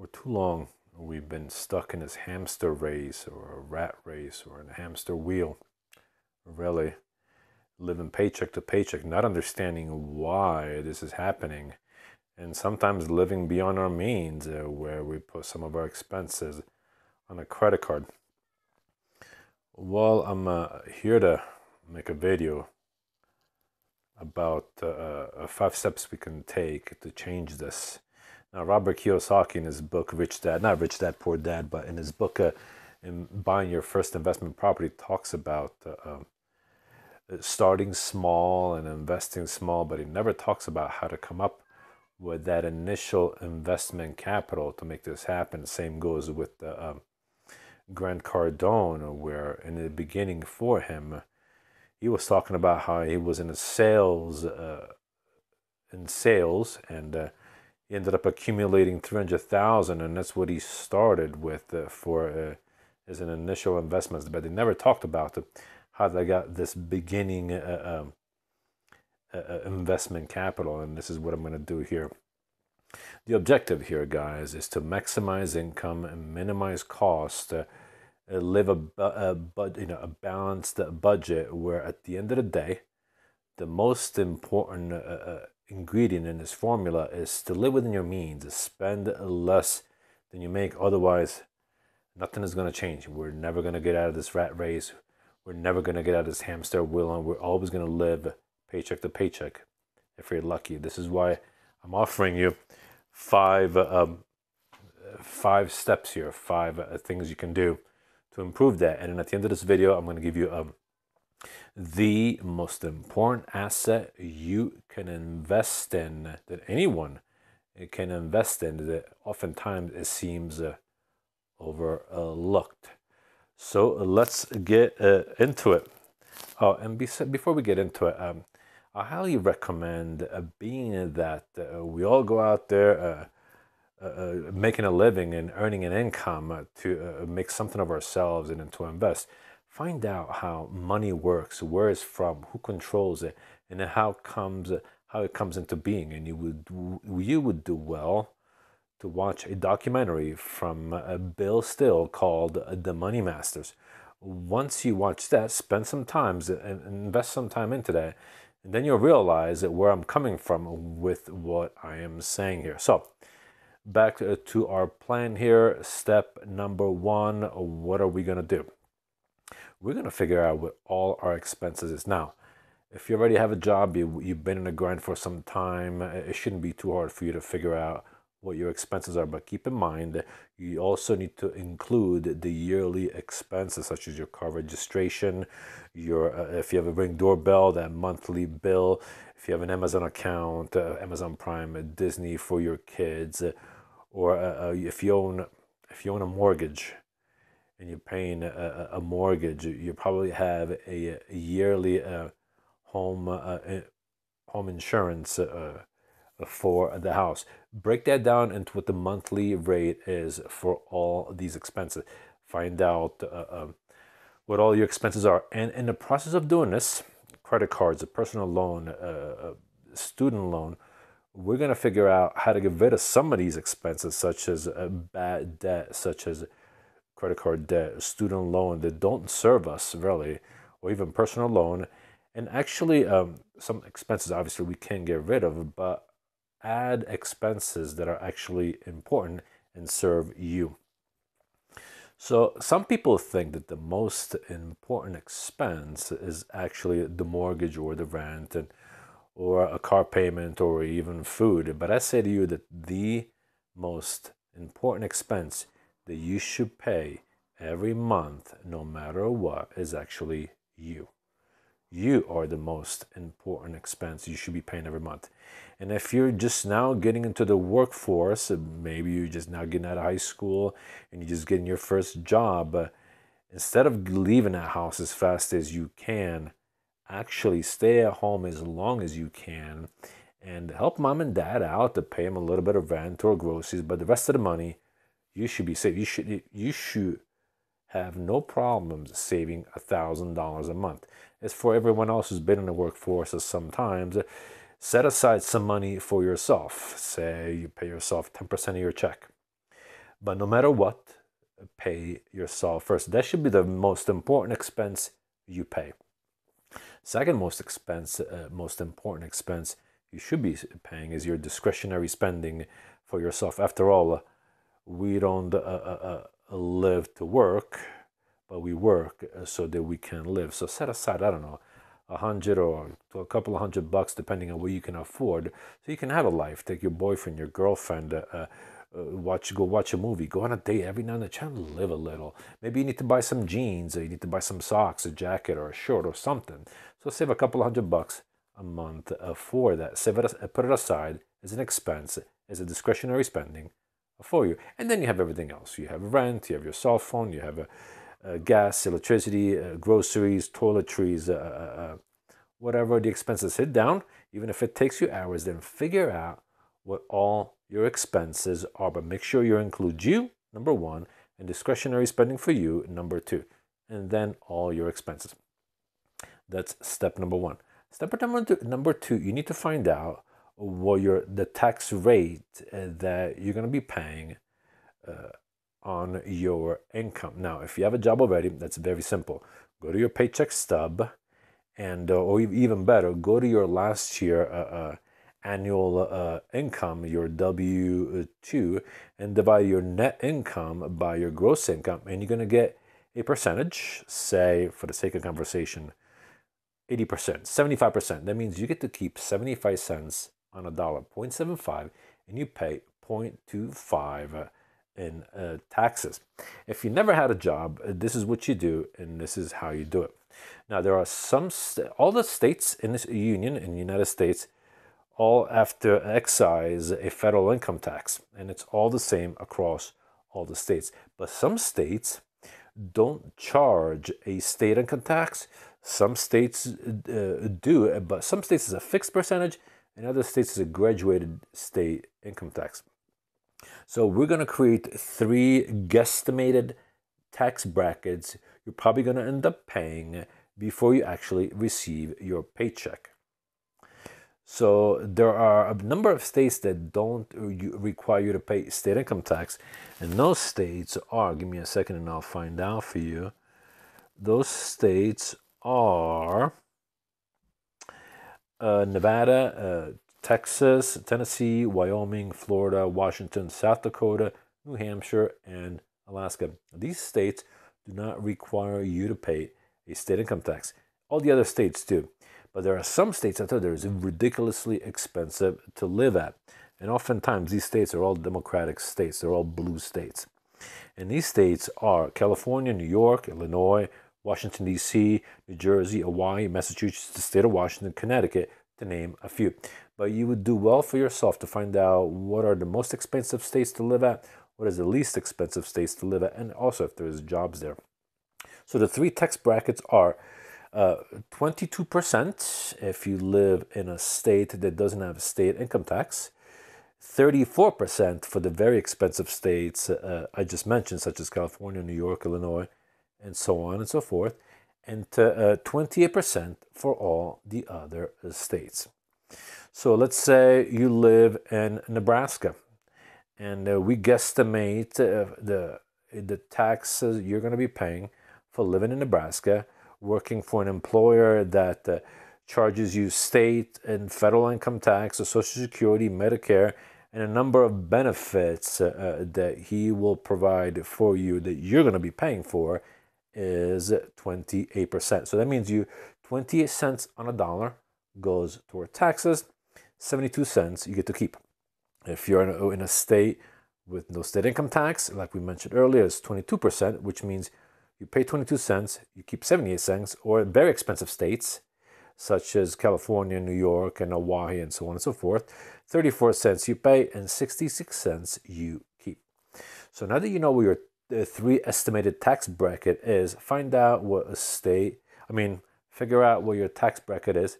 For too long, we've been stuck in this hamster race or a rat race or a hamster wheel, really living paycheck to paycheck, not understanding why this is happening, and sometimes living beyond our means, where we put some of our expenses on a credit card. Well, I'm here to make a video about 5 steps we can take to change this. Now, Robert Kiyosaki, in his book Rich Dad, not Rich Dad Poor Dad, but in his book in Buying Your First Investment Property, talks about starting small and investing small, but he never talks about how to come up with that initial investment capital to make this happen. Same goes with Grant Cardone, where in the beginning for him, he was talking about how he was in sales, and he ended up accumulating 300,000, and that's what he started with for as an initial investment. But they never talked about how they got this beginning investment capital, and this is what I'm going to do here. The objective here, guys, is to maximize income and minimize cost. Live a balanced budget, where at the end of the day, the most important ingredient in this formula is to live within your means, spend less than you make. Otherwise, nothing is going to change. We're never going to get out of this rat race. We're never going to get out of this hamster wheel, and we're always going to live paycheck to paycheck if you're lucky. This is why I'm offering you five steps here, five things you can do to improve that. And then at the end of this video, I'm going to give you the most important asset you can invest in, that anyone can invest in, that oftentimes it seems overlooked. So let's get into it. Oh, and before we get into it, I highly recommend being that we all go out there making a living and earning an income to make something of ourselves and then to invest. Find out how money works, where it's from, who controls it, and then how it comes into being. And you would do well to watch a documentary from Bill Still called The Money Masters. Once you watch that, spend some time and invest some time into that, and then you'll realize where I'm coming from with what I am saying here. So, back to our plan here. Step number one, what are we going to do? We're going to figure out what all our expenses is. Now, if you already have a job, you've been in a grind for some time, it shouldn't be too hard for you to figure out what your expenses are. But keep in mind, you also need to include the yearly expenses, such as your car registration, your if you have a Ring doorbell, that monthly bill, if you have an Amazon account, Amazon Prime, Disney for your kids, or if you own a mortgage and you're paying a mortgage, you probably have a yearly home insurance for the house. Break that down into what the monthly rate is for all these expenses. Find out what all your expenses are. And in the process of doing this, credit cards, a personal loan, a student loan, we're going to figure out how to get rid of some of these expenses, such as bad debt, such as credit card debt, student loan, that don't serve us really, or even personal loan. And actually, some expenses obviously we can get rid of, but add expenses that are actually important and serve you. So some people think that the most important expense is actually the mortgage or the rent, or a car payment, or even food. But I say to you that the most important expense that you should pay every month, no matter what, is actually you. You are the most important expense you should be paying every month. And if you're just now getting into the workforce, maybe you're just now getting out of high school and you're just getting your first job, instead of leaving that house as fast as you can, actually stay at home as long as you can and help mom and dad out to pay them a little bit of rent or groceries, but the rest of the money you should be saving. You should have no problems saving $1,000 a month. As for everyone else who's been in the workforce sometimes, set aside some money for yourself. Say you pay yourself 10% of your check. But no matter what, pay yourself first. That should be the most important expense you pay. Second most important expense you should be paying is your discretionary spending for yourself. After all, we don't live to work, but we work so that we can live. So set aside, I don't know, 100 or to a couple of $100, depending on what you can afford, so you can have a life. Take your boyfriend, your girlfriend, go watch a movie, go on a date every now and then. Try to live a little. Maybe you need to buy some jeans, or you need to buy some socks, a jacket, or a shirt, or something. So save a couple of $100 a month for that. Put it aside as an expense, as a discretionary spending for you. And then you have everything else. You have rent, you have your cell phone, you have gas, electricity, groceries, toiletries, whatever the expenses. Sit down, even if it takes you hours, then figure out what all your expenses are. But make sure you include you, number one, and discretionary spending for you, number two, and then all your expenses. That's step number one. Step number two, you need to find out what the tax rate that you're going to be paying on your income. Now, if you have a job already, that's very simple. Go to your paycheck stub, and or even better, go to your last year annual income, your W-2, and divide your net income by your gross income, and you're going to get a percentage, say, for the sake of conversation, 80%, 75%. That means you get to keep 75 cents on a dollar, 0.75, and you pay 0.25 in taxes. If you never had a job, this is what you do, and this is how you do it. Now, there are all the states in this union, in the United States, all have to excise a federal income tax, and it's all the same across all the states. But some states don't charge a state income tax. Some states do, but some states is a fixed percentage, and other states is a graduated state income tax. So we're going to create 3 guesstimated tax brackets you're probably going to end up paying before you actually receive your paycheck. So there are a number of states that don't require you to pay state income tax, and those states are, give me a second and I'll find out for you. Those states are Nevada, Texas, Tennessee, Wyoming, Florida, Washington, South Dakota, New Hampshire, and Alaska. These states do not require you to pay a state income tax. All the other states do. But there are some states out there that is ridiculously expensive to live at. And oftentimes these states are all Democratic states. They're all blue states. And these states are California, New York, Illinois, Washington, D.C., New Jersey, Hawaii, Massachusetts, the state of Washington, Connecticut, to name a few. But you would do well for yourself to find out what are the most expensive states to live at, what is the least expensive states to live at, and also if there's jobs there. So the 3 tax brackets are 22% if you live in a state that doesn't have a state income tax, 34% for the very expensive states I just mentioned, such as California, New York, Illinois, and so on and so forth, and 28% for all the other states. So let's say you live in Nebraska, and we guesstimate the taxes you're going to be paying for living in Nebraska, working for an employer that charges you state and federal income tax, Social Security, Medicare, and a number of benefits that he will provide for you that you're going to be paying for is 28%. So that means 28 cents on a dollar goes toward taxes, 72 cents you get to keep. If you're in a state with no state income tax, like we mentioned earlier, it's 22%, which means you pay 22 cents, you keep 78 cents, or very expensive states, such as California, New York, and Hawaii, and so on and so forth, 34 cents you pay, and 66 cents you keep. So now that you know what your 3 estimated tax bracket is, find out what figure out what your tax bracket is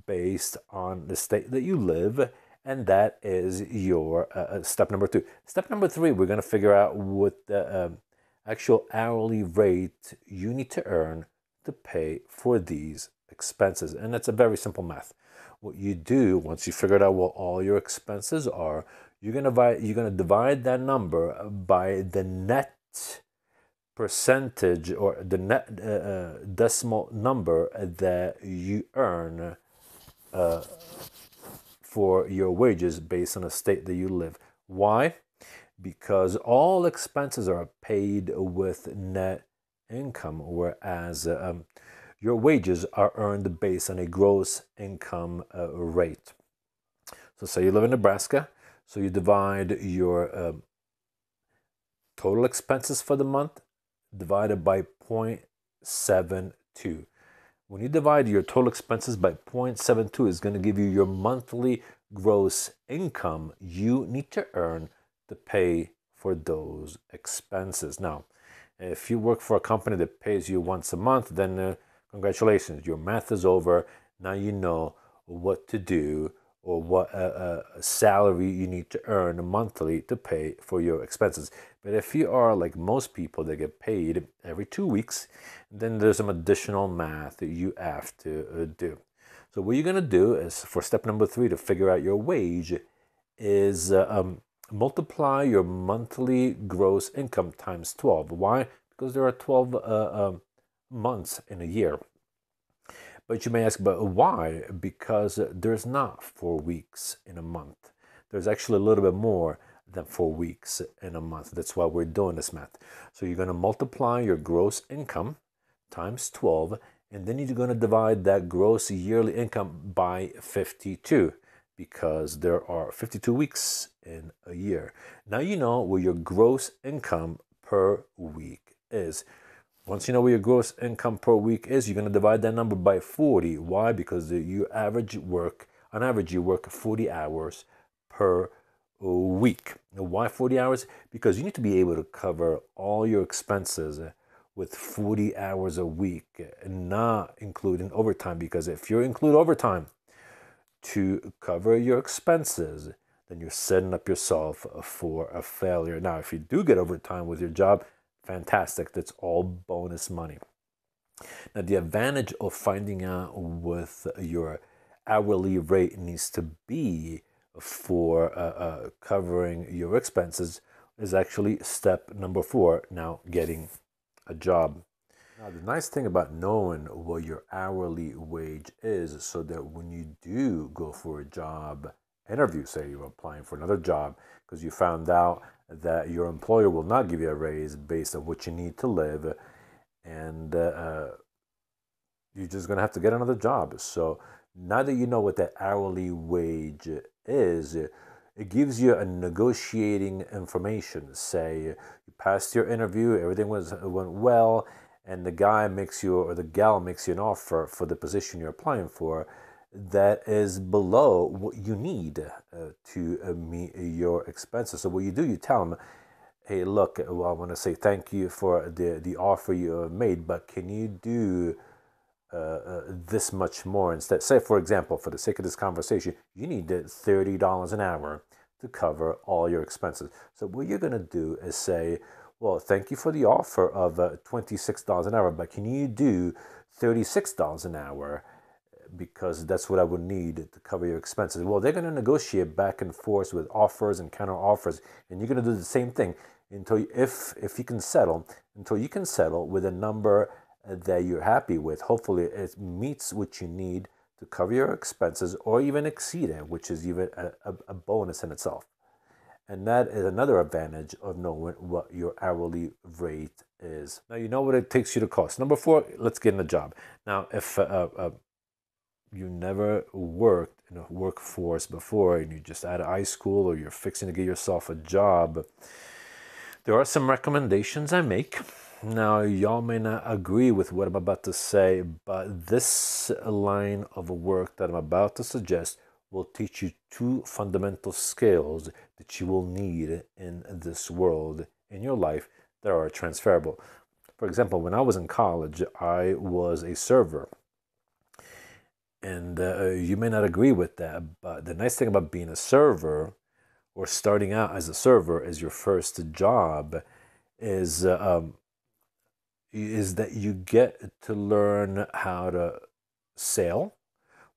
based on the state that you live, and that is your step number 2. Step number 3, we're going to figure out what the actual hourly rate you need to earn to pay for these expenses. And that's a very simple math. What you do, once you figured out what all your expenses are, you're gonna divide that number by the net percentage or the net decimal number that you earn for your wages based on the state that you live. Why? Because all expenses are paid with net income, whereas your wages are earned based on a gross income rate. So, say you live in Nebraska, so you divide your total expenses for the month divided by 0.72. When you divide your total expenses by 0.72, is going to give you your monthly gross income you need to earn to pay for those expenses. Now, if you work for a company that pays you once a month, then congratulations, your math is over. Now you know what to do or what salary you need to earn monthly to pay for your expenses. But if you are like most people that get paid every 2 weeks, then there's some additional math that you have to do. So what you're going to do is, for step number 3 to figure out your wage, is multiply your monthly gross income times 12. Why? Because there are 12 months in a year. But you may ask, but why? Because there's not 4 weeks in a month. There's actually a little bit more than 4 weeks in a month. That's why we're doing this math. So you're going to multiply your gross income times 12, and then you're going to divide that gross yearly income by 52, because there are 52 weeks in a year. Now you know what your gross income per week is. Once you know what your gross income per week is, you're going to divide that number by 40. Why? Because on average you work 40 hours per week. Now, why 40 hours? Because you need to be able to cover all your expenses with 40 hours a week, not including overtime. Because if you include overtime to cover your expenses, then you're setting up yourself for a failure. Now, if you do get overtime with your job, fantastic. That's all bonus money. Now, the advantage of finding out what your hourly rate needs to be for covering your expenses is actually step number 4, now getting a job. Now, the nice thing about knowing what your hourly wage is, so that when you do go for a job interview, say you're applying for another job because you found out that your employer will not give you a raise based on what you need to live, and you're just going to have to get another job. So now that you know what that hourly wage is, it gives you a negotiating information. Say you passed your interview, everything went well, and the guy makes you, or the gal makes you, an offer for the position you're applying for that is below what you need to meet your expenses. So what you do, you tell them, hey, look, well, I want to say thank you for the offer you have made, but can you do this much more instead? Say, for example, for the sake of this conversation, you need $30 an hour to cover all your expenses. So what you're going to do is say, well, thank you for the offer of $26 an hour, but can you do $36 an hour? Because that's what I would need to cover your expenses. Well, they're going to negotiate back and forth with offers and counter offers, and you're going to do the same thing until if you can settle, until you can settle with a number that you're happy with. Hopefully, it meets what you need to cover your expenses, or even exceed it, which is even a bonus in itself. And that is another advantage of knowing what your hourly rate is. Now you know what it takes you to cost. Number 4, let's get in a job. Now, if you never worked in a workforce before and you're just out of high school, or you're fixing to get yourself a job, there are some recommendations I make. Now, y'all may not agree with what I'm about to say, but this line of work that I'm about to suggest will teach you 2 fundamental skills that you will need in this world, in your life, that are transferable. For example, when I was in college, I was a server. And you may not agree with that, but the nice thing about being a server, or starting out as a server as your first job, is that you get to learn how to sell.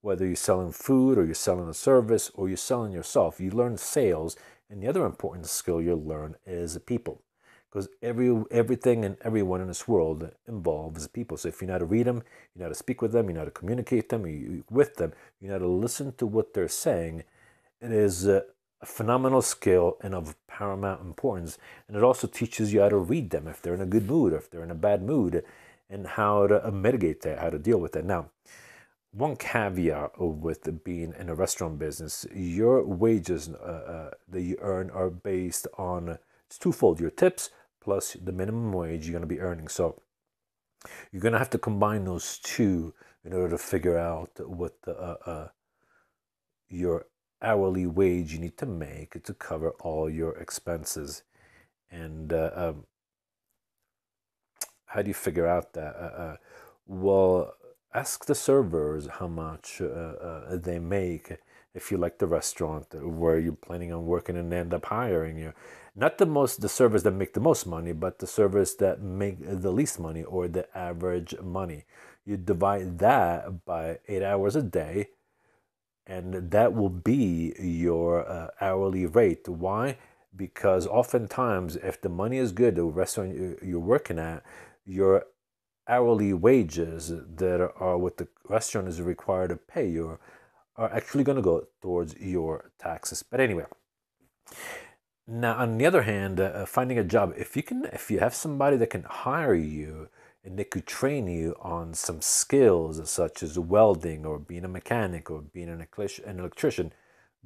Whether you're selling food, or you're selling a service, or you're selling yourself, you learn sales, And the other important skill you'll learn is people. Because everything and everyone in this world involves people. So if you know how to read them, you know how to speak with them, you know how to communicate with them, you know how to listen to what they're saying, it is a phenomenal skill and of paramount importance. And it also teaches you how to read them if they're in a good mood or if they're in a bad mood, and how to mitigate that, how to deal with that. Now, one caveat with being in a restaurant business, your wages that you earn are based on, it's twofold, your tips plus the minimum wage you're going to be earning. So you're going to have to combine those two in order to figure out what your hourly wage you need to make to cover all your expenses. And how do you figure out that? Well, ask the servers how much they make if you like the restaurant where you're planning on working and end up hiring you. Not the servers that make the most money, but the servers that make the least money or the average money. You divide that by 8 hours a day, and that will be your hourly rate. Why? Because oftentimes, if the money is good, the restaurant you're working at, your hourly wages that are what the restaurant is required to pay you are actually going to go towards your taxes. But anyway, now on the other hand, finding a job, if you have somebody that can hire you and they could train you on some skills such as welding or being a mechanic or being an electrician,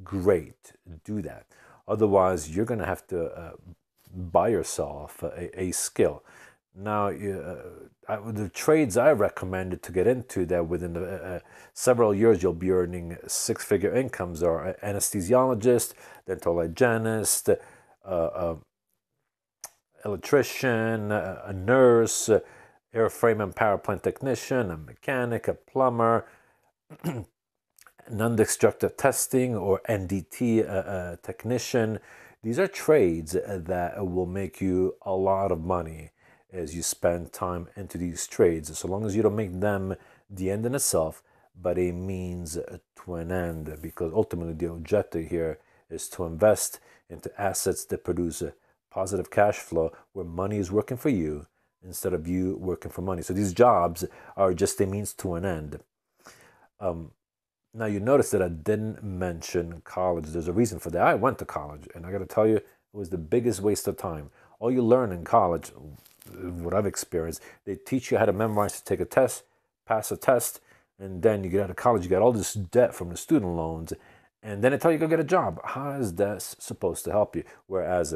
great, do that. Otherwise, you're going to have to buy yourself a skill. Now, the trades I recommended to get into that within several years you'll be earning six-figure incomes are anesthesiologist, dental hygienist, electrician, a nurse, airframe and power plant technician, a mechanic, a plumber, non-destructive testing or NDT technician. These are trades that will make you a lot of money as you spend time into these trades, so long as you don't make them the end in itself, but a means to an end, because ultimately the objective here is to invest into assets that produce a positive cash flow where money is working for you instead of you working for money. So these jobs are just a means to an end. Now you notice that I didn't mention college. There's a reason for that. I went to college, and I got to tell you, it was the biggest waste of time. All you learn in college, what I've experienced, they teach you how to memorize to take a test, pass a test, and then you get out of college, you got all this debt from the student loans, and then they tell you to go get a job. How is that supposed to help you? Whereas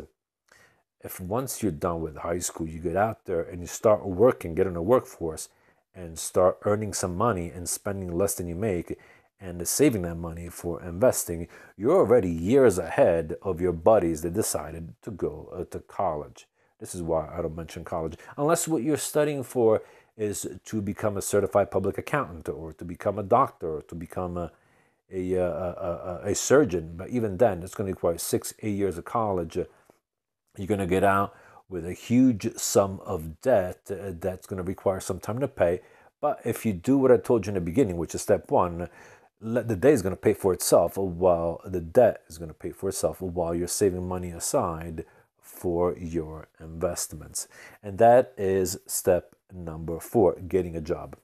if once you're done with high school, you get out there and you start working, get in the workforce, and start earning some money and spending less than you make, and saving that money for investing, you're already years ahead of your buddies that decided to go to college. This is why I don't mention college. Unless what you're studying for is to become a certified public accountant or to become a doctor or to become a surgeon. But even then, it's going to require 6-8 years of college. You're going to get out with a huge sum of debt that's going to require some time to pay. But if you do what I told you in the beginning, which is step one, the day is going to pay for itself while the debt is going to pay for itself while you're saving money aside for your investments. And that is step number 4, getting a job.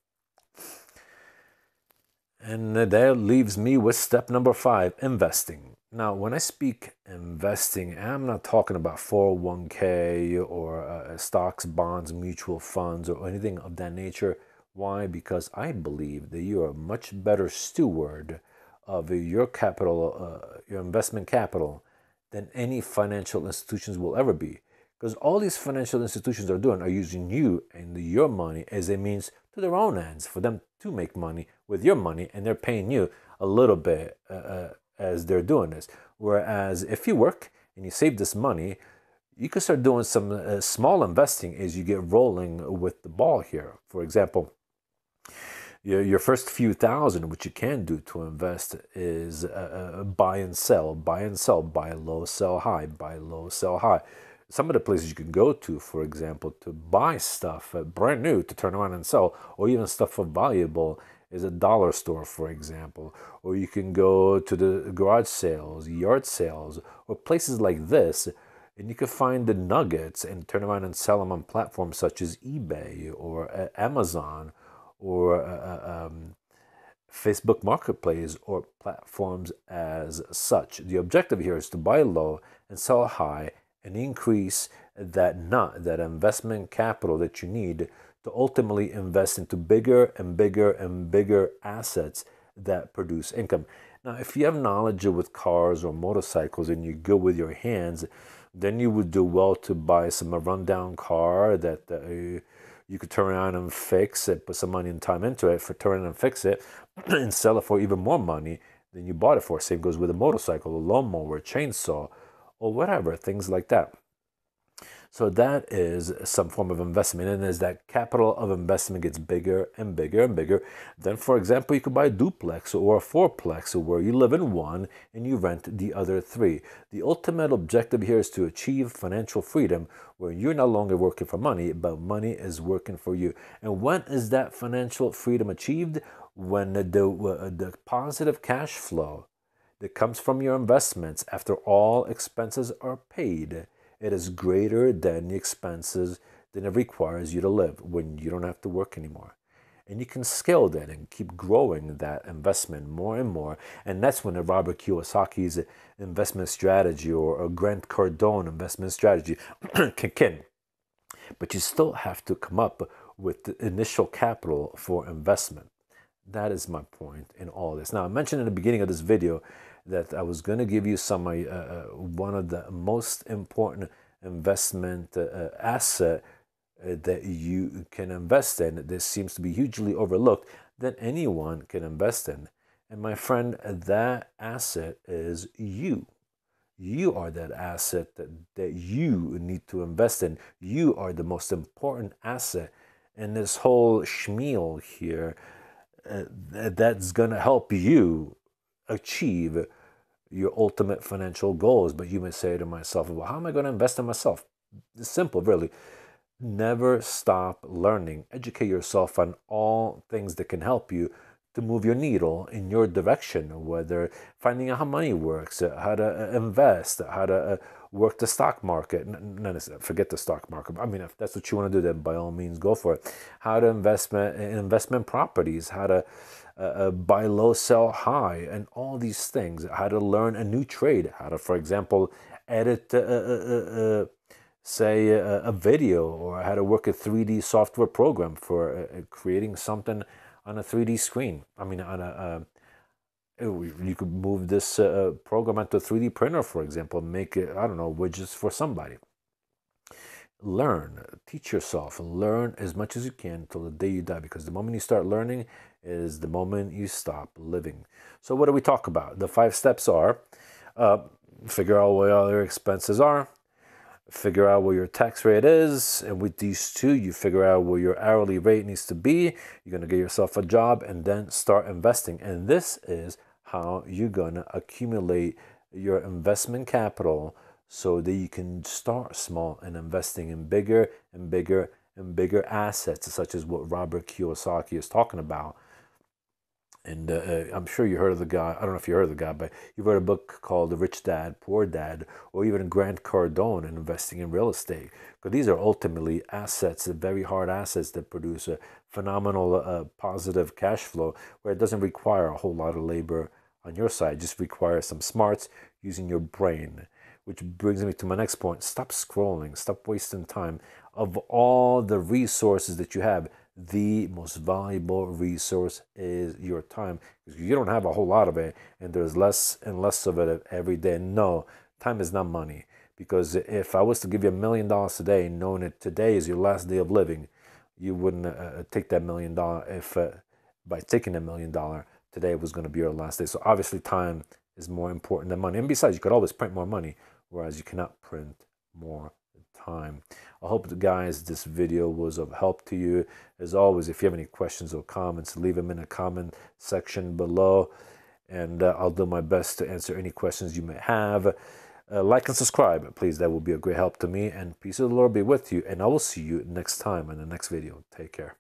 And that leaves me with step number 5, investing. Now, when I speak investing, I'm not talking about 401k or stocks, bonds, mutual funds, or anything of that nature. Why? Because I believe that you are a much better steward of your capital, your investment capital, than any financial institutions will ever be. Because all these financial institutions are doing are using you and your money as a means to their own ends for them to make money with your money, and they're paying you a little bit as they're doing this. Whereas if you work and you save this money, you can start doing some small investing as you get rolling with the ball here. For example, your first few thousand, which you can do to invest, is buy and sell, buy and sell, buy low, sell high, buy low, sell high. Some of the places you can go to, for example, to buy stuff brand new to turn around and sell, or even stuff for valuable, is a dollar store, for example, or you can go to the garage sales, yard sales, or places like this, and you can find the nuggets and turn around and sell them on platforms such as eBay or Amazon or Facebook Marketplace or platforms as such. The objective here is to buy low and sell high and increase that investment capital that you need to ultimately invest into bigger and bigger and bigger assets that produce income. Now, if you have knowledge with cars or motorcycles and you're good with your hands, then you would do well to buy some rundown car that you could turn around and fix it, put some money and time into it for turn and fix it, and sell it for even more money than you bought it for. Same goes with a motorcycle, a lawnmower, a chainsaw, or whatever, things like that. So that is some form of investment. And as that capital of investment gets bigger and bigger and bigger, then, for example, you could buy a duplex or a fourplex where you live in one and you rent the other three. The ultimate objective here is to achieve financial freedom where you're no longer working for money, but money is working for you. And when is that financial freedom achieved? When the positive cash flow that comes from your investments after all expenses are paid, it is greater than the expenses that it requires you to live when you don't have to work anymore. And you can scale that and keep growing that investment more and more. And that's when the Robert Kiyosaki's investment strategy or a Grant Cardone investment strategy can kick in. But you still have to come up with the initial capital for investment. That is my point in all this. Now, I mentioned in the beginning of this video that I was going to give you some one of the most important investment asset that you can invest in. This seems to be hugely overlooked that anyone can invest in. And my friend, that asset is you. You are that asset that you need to invest in. You are the most important asset in this whole schmeal here that's going to help you achieve your ultimate financial goals. But you may say to myself, well, how am I going to invest in myself? It's simple, really. Never stop learning. Educate yourself on all things that can help you to move your needle in your direction, whether finding out how money works, how to invest, how to work the stock market. Forget the stock market. I mean, if that's what you want to do, then by all means, go for it. How to invest in investment properties, how to buy low, sell high, and all these things. How to learn a new trade. How to, for example, edit, say, a video, or how to work a 3D software program for creating something on a 3D screen. I mean, on you could move this program onto a 3D printer, for example, make it, I don't know, widgets for somebody. Learn, teach yourself, and learn as much as you can until the day you die, because the moment you start learning is the moment you stop living. So what do we talk about? The 5 steps are, figure out what all your expenses are, figure out what your tax rate is, and with these 2, you figure out what your hourly rate needs to be. You're going to get yourself a job and then start investing. And this is how you're going to accumulate your investment capital so that you can start small and investing in bigger and bigger and bigger assets, such as what Robert Kiyosaki is talking about. And I'm sure you heard of the guy. I don't know if you heard of the guy, but you read a book called The Rich Dad, Poor Dad, or even Grant Cardone and investing in real estate. Because these are ultimately assets, very hard assets that produce a phenomenal positive cash flow where it doesn't require a whole lot of labor on your side. It just requires some smarts using your brain. Which brings me to my next point. Stop scrolling. Stop wasting time. Of all the resources that you have, the most valuable resource is your time, because you don't have a whole lot of it, and there's less and less of it every day. No, time is not money, because if I was to give you $1 million today, knowing that today is your last day of living, you wouldn't take that $1 million if by taking $1 million today was going to be your last day. So obviously time is more important than money. And besides, you could always print more money, whereas you cannot print more time. I hope, guys, this video was of help to you. As always, if you have any questions or comments, leave them in the comment section below, and I'll do my best to answer any questions you may have. Like and subscribe, please. That will be a great help to me, and peace of the Lord be with you, and I will see you next time in the next video. Take care.